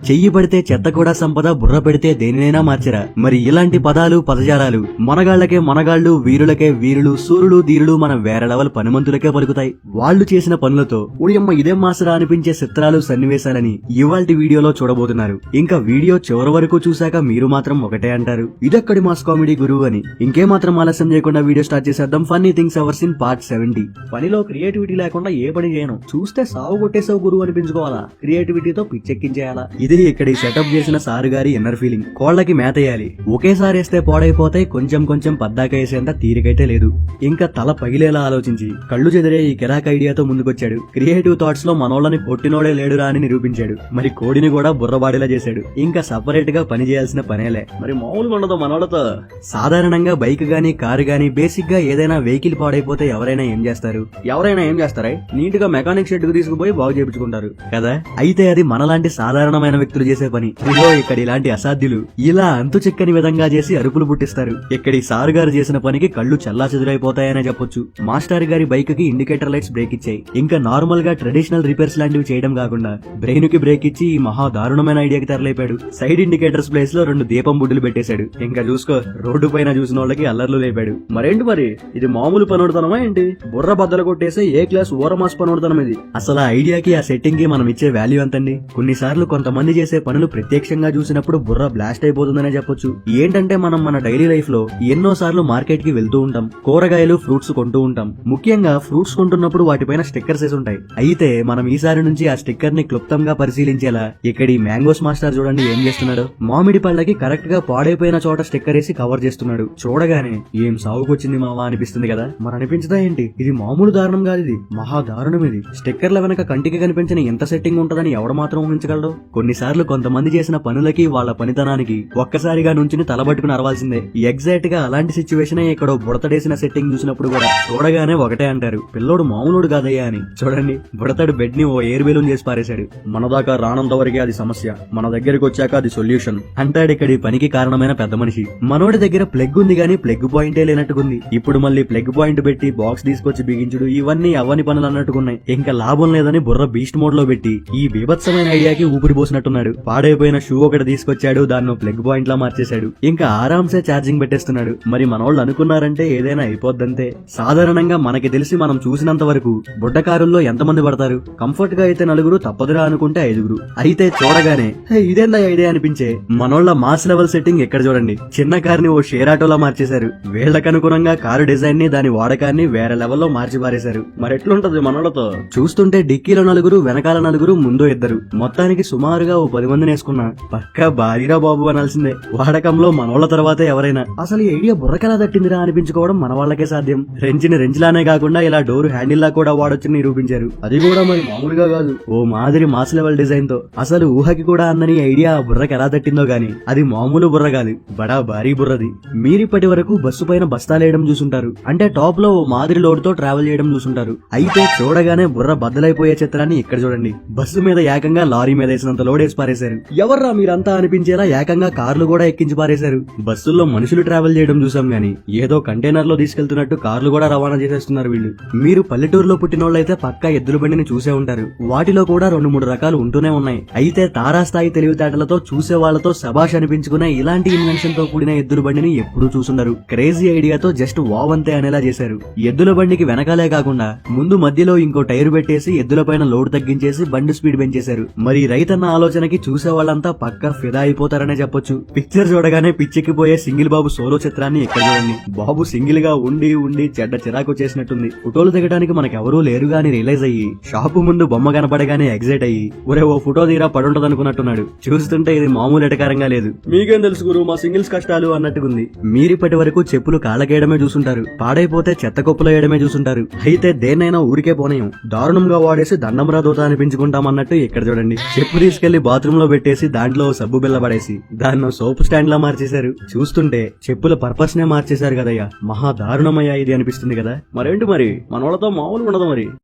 చెయ్యి పడితే చెత్త కూడా సంపద, బుర్ర పెడితే దేనినైనా మార్చరా. మరి ఇలాంటి పదాలు పదజాలాలు మనగాళ్లకే మనగాళ్లు, వీరులకే వీరులు, సూర్యులు ధీరులు మన వేరే లెవెల్ పనిమంతులకే పలుకుతాయి. వాళ్ళు చేసిన పనులతో ఉడియమ్మ ఇదేం మాసరా అనిపించే చిత్రాలు, సన్నివేశాలని ఇవాల్టి వీడియోలో చూడబోతున్నారు. ఇంకా వీడియో చివరి వరకు చూశాక మీరు మాత్రం ఒకటే అంటారు, ఇదెక్కడి మాస్ కామెడీ గురువు అని. ఇంకేమాత్రం ఆలస్యం చేయకుండా వీడియో స్టార్ట్ చేసేద్దాం. Funny things hours in part 70. పనిలో క్రియేటివిటీ లేకుండా ఏ పని చేయను, చూస్తే సాగు కొట్టేసావు గురువు అనిపించుకోవాలా, క్రియేటివిటీతో పిచ్చెక్కించేయాలా. ఇది ఇక్కడ సెటప్ చేసిన సారు గారి ఇన్నర్ ఫీలింగ్. కోళ్లకి మేతేయాలి, ఒకేసారి వేస్తే పాడైపోతాయి, కొంచెం కొంచెం పద్దాక వేసేంత తీరికైతే లేదు. ఇంకా తల పగిలేలా ఆలోచించి కళ్ళు చెదిరే ఈ కిరాక్ ఐడియాతో ముందుకొచ్చాడు. క్రియేటివ్ థాట్స్ లో మనోళ్ళని కొట్టినోడే లేడురా అని నిరూపించాడు. మరి కోడిని కూడా బుర్రబాడేలా చేశాడు. ఇంకా సపరేట్ గా పని చేయాల్సిన పనేలే. మరి మామూలుగా ఉండదు మనోళ్ళతో. సాధారణంగా బైక్ గానీ కారు గానీ బేసిక్ గా ఏదైనా వెహికల్ పాడైపోతే ఎవరైనా ఏం చేస్తారు? నీట్ గా మెకానిక్ షెడ్ కు తీసుకుపోయి బాగు చేయించుకుంటారు కదా. అయితే అది మనలాంటి సాధారణమైన వ్యక్తులు చేసే పని. ఇదిగో ఇక్కడ ఇలాంటి అసాధ్యులు ఇలా అంతు చిక్కని విధంగా చేసి అరుపులు పుట్టిస్తారు. ఇక్కడ ఈ సారు గారు చేసిన పనికి కళ్ళు చల్లా చెదురైపోతాయనే చెప్పొచ్చు. మాస్టర్ గారి బైక్ కి ఇండికేటర్ లైట్స్ బ్రేక్ ఇచ్చాయి. ఇంకా నార్మల్ గా ట్రెడిషనల్ రిపేర్స్ లాంటివి చేయడం కాకుండా బ్రెయిన్ కి బ్రేక్ ఇచ్చి ఈ మహా దారుణమైన ఐడియాకి తెరలేపాడు. సైడ్ ఇండికేటర్స్ ప్లేస్ లో 2 దీపం బుడ్డులు పెట్టేశాడు. ఇంకా చూసుకో, రోడ్డు పైన చూసిన వాళ్ళకి అల్లర్లు లేపాడు. మరేంటి మరి, ఇది మామూలు పనోడుతనమా ఏంటి? బుర్ర బద్దలు కొట్టేసే ఏ క్లాస్ ఓరమాస్ పనోడుతనం ఇది. అసలు ఆ ఐడియాకి ఆ సెట్టింగ్ కి మనం ఇచ్చే వాల్యూ ఎంతండి? కొన్నిసార్లు కొంతమంది చేసే పనులు ప్రత్యక్షంగా చూసినప్పుడు బుర్ర బ్లాస్ట్ అయిపోతుందనే చెప్పొచ్చు. ఏంటంటే మనం మన డైలీ లైఫ్ లో ఎన్నో సార్లు మార్కెట్ కి వెళ్తూ ఉంటాం, కూరగాయలు ఫ్రూట్స్ కొంటూ ఉంటాం. ముఖ్యంగా ఫ్రూట్స్ కొంటున్నప్పుడు వాటిపైన స్టిక్కర్స్ వేసి ఉంటాయి. అయితే మనం ఈసారి నుంచి ఆ స్టిక్కర్ ని క్లుప్తంగా పరిశీలించేలా ఇక్కడ ఈ మ్యాంగోస్ మాస్టర్ చూడండి ఏం చేస్తున్నాడు. మామిడి పళ్ళకి కరెక్ట్ గా పాడైపోయిన చోట స్టిక్కర్ వేసి కవర్ చేస్తున్నాడు. చూడగానే ఏం సాగుకొచ్చింది మావా అనిపిస్తుంది కదా. మరి అనిపించదా ఏంటి? ఇది మామూలు దారుణం కాదు, ఇది మహా దారుణం. ఇది స్టిక్కర్ల వెనక కంటికి కనిపించిన ఎంత సెట్టింగ్ ఉంటదని ఎవడ మాత్రం ఊహించగలడు. కొన్నిసార్లు కొంతమంది చేసిన పనులకి వాళ్ళ పనితనానికి ఒక్కసారిగా నుంచుని తలబట్టుకుని అరవాల్సిందే. ఎగ్జాక్ట్ గా అలాంటి సిచ్యువేషన్ ఇక్కడ బుడతడేసిన సెట్టింగ్ చూసినప్పుడు కూడా చూడగానే ఒకటే అంటారు, పిల్లోడు మామూలుడు కాదయ్యా అని. చూడండి, బుడతడు బెడ్ ని ఓ ఎయిర్ బెలూన్ చేసి పారేశాడు. మన దాకా రానంత వరకే అది సమస్య, మన దగ్గరికి వచ్చాక అది సొల్యూషన్ అంటాడు ఇక్కడ పనికి కారణమైన పెద్ద మనిషి. మనోడి దగ్గర ప్లగ్ ఉంది గానీ ప్లగ్ పాయింటే లేనట్టుకుంది. ఇప్పుడు మళ్ళీ ప్లగ్ పాయింట్ పెట్టి బాక్స్ తీసుకొచ్చి బిగించుడు ఇవన్నీ అవని పనులు అన్నట్టుకున్నాయి. ఇంకా లాభం లేదని బుర్ర బీస్ట్ మోడ్ లో పెట్టి ఈ బీభత్సమైన ఐడియాకి ఊపిరి పోసినట్టున్నాడు. పాడైపోయిన షూ ఒకటి తీసుకొచ్చాడు, దాన్ని ప్లగ్ పాయింట్ లా మార్చేశాడు. ఇంకా ఆరాంసే ఛార్జింగ్ పెట్టేస్తున్నాడు. మరి మనోళ్ళు అనుకున్నారంటే ఏదైనా అయిపోద్దంతే. సాధారణంగా మనకి తెలిసి మనం చూసినంత వరకు బుడ్డకారుల్లో ఎంతమంది పడతారు? కంఫర్ట్ గా అయితే 4, తప్పదురా అనుకుంటే 5. అయితే చూడగానే ఇదేందా ఐడియా అనిపించే మనోళ్ళ మాస్ లెవెల్ సెట్టింగ్ ఎక్కడ చూడండి. చిన్న కార్ ని ఓ షేర్ ఆటోలా మార్చేశారు. వీళ్లకనుగుణంగా కారు డిజైన్ ని దాని వాడకాన్ని వేరే లెవెల్లో మార్చి పారేశారు. మరి ఎట్లుంటది మనోళ్ళతో? చూస్తుంటే డిక్కీలో 4, వెనకాల 4, ముందు 2. మొత్తానికి సుమారుగా ఓ 10 మందిని వేసుకున్నా. పక్కా భారీరా బాబు అనాల్సిందే. వాడకంలో మనోళ్ల తర్వాతే ఎవరైనా. అసలు ఈ ఐడియా బుర్రకెలా తట్టిందిరా అనిపించుకోవడం మన వాళ్ళకే సాధ్యం. రెంచిని రెంచిలానే కాకుండా ఇలా డోర్ హ్యాండిల్ లా కూడా వాడొచ్చని నిరూపించారు. అది కూడా మరి మామూలుగా కాదు, ఓ మాదిరి మాస్ లెవెల్ డిజైన్ తో. అసలు ఊహకి కూడా అందని ఐడియా బుర్రకి ఎలా తట్టిందో గానీ అది మామూలు బుర్ర కాదు, బడా భారీ బుర్రది. మీరిప్పటి వరకు బస్సు పైన బస్తాలేయడం చూసుంటారు, అంటే టాప్ లో ఓ మాదిరి లోడ్ తో ట్రావెల్ చేయడం చూసుంటారు. అయితే చూడగానే బుర్ర బద్దలైపోయే చిత్రాన్ని ఇక్కడ చూడండి. బస్సు మీద ఏకంగా లారీ మీద వేసినంత లోడ్ వేసి పారేశారు. ఎవర్రా మీరంతా అనిపించేలా ఏకంగా కార్లు కూడా ఎక్కించి పారేశారు. బస్సుల్లో మనుషులు ట్రావెల్ చేయడం చూసాం గానీ ఏదో కంటైనర్ లో తీసుకెళ్తున్నట్టు కార్లు కూడా రవాణా చేసేస్తున్నారు వీళ్ళు. మీరు పల్లెటూరులో పుట్టినోళ్ళైతే పక్కా ఎద్దుల బండిని చూసే ఉంటారు. వాటిలో కూడా 2-3 రకాలు ఉంటూనే ఉన్నాయి. అయితే తారాస్థాయి తెలివితేటలతో చూసే వాళ్లతో శబాష్ అనిపించుకునే ఇలాంటి ఇన్వెన్షన్ తో కూడిన ఎద్దుల బండిని ఎప్పుడూ చూసుండరు. క్రేజీ ఐడియాతో జస్ట్ వావంతే అనేలా చేశారు. ఎద్దుల బండికి వెనకాలే కాకుండా ముందు మధ్యలో ఇంకో టైర్ పెట్టేసి ఎద్దుల పైన లోడ్ తగ్గించేసి బండి స్పీడ్ పెంచేశారు. మరి రైతన్న ఆలోచనకి చూసే వాళ్ళంతా పక్కా ఫిదా అయిపోతారనే చెప్పొచ్చు. పిక్చర్ చూడగానే పిచ్చెక్కిపోయే సింగిల్ బాబు సోలో చిత్రాన్ని ఇక్కడ చూడండి. బాబు సింగిల్ గా ఉండి ఉండి చెడ్డ చిరాకు చేసినట్టుంది. ఫోటోలు దిగడానికి మనకెవరూ లేరుగా అని రియలైజ్ అయ్యి షాపు ముందు బొమ్మ కనపడగానే ఎగ్జైట్ అయ్యి ఒరే ఓ ఫోటో తీరా పడుంటదనుకున్నట్టున్నాడు. చూస్తుంటే ఇది మామూలు ఎటకారంగా లేదు. మీకేం తెలుసు గురు మా సింగిల్స్ కష్టాలు అన్నట్టుకుంది. మీరిప్పటి వరకు చెప్పులు కాళ్ళకేయడమే చూసుంటారు, పాడైపోతే చెత్త కొప్పులో వేయడమే చూసుంటారు. అయితే దేన్నైనా ఊరికే పోనేయం, దారుణంగా వాడేసి దండంరా దోత అనిపించుకుంటామన్నట్టు ఇక్కడ చూడండి. చెప్పు తీసుకెళ్లి బాత్రూమ్ లో పెట్టేసి దాంట్లో సబ్బు బిల్ల పడేసి దాన్ని సోప్ స్టాండ్ లా మార్చేశారు. చూస్తుంటే చెప్పుల పర్పస్ నే మార్చేశారు కదయ్యా. మహా దారుణమయ్యా ఇది అనిపిస్తుంది కదా. మరేంటి మరి మనోళ్ళతో మామూలు ఉండదు మరి.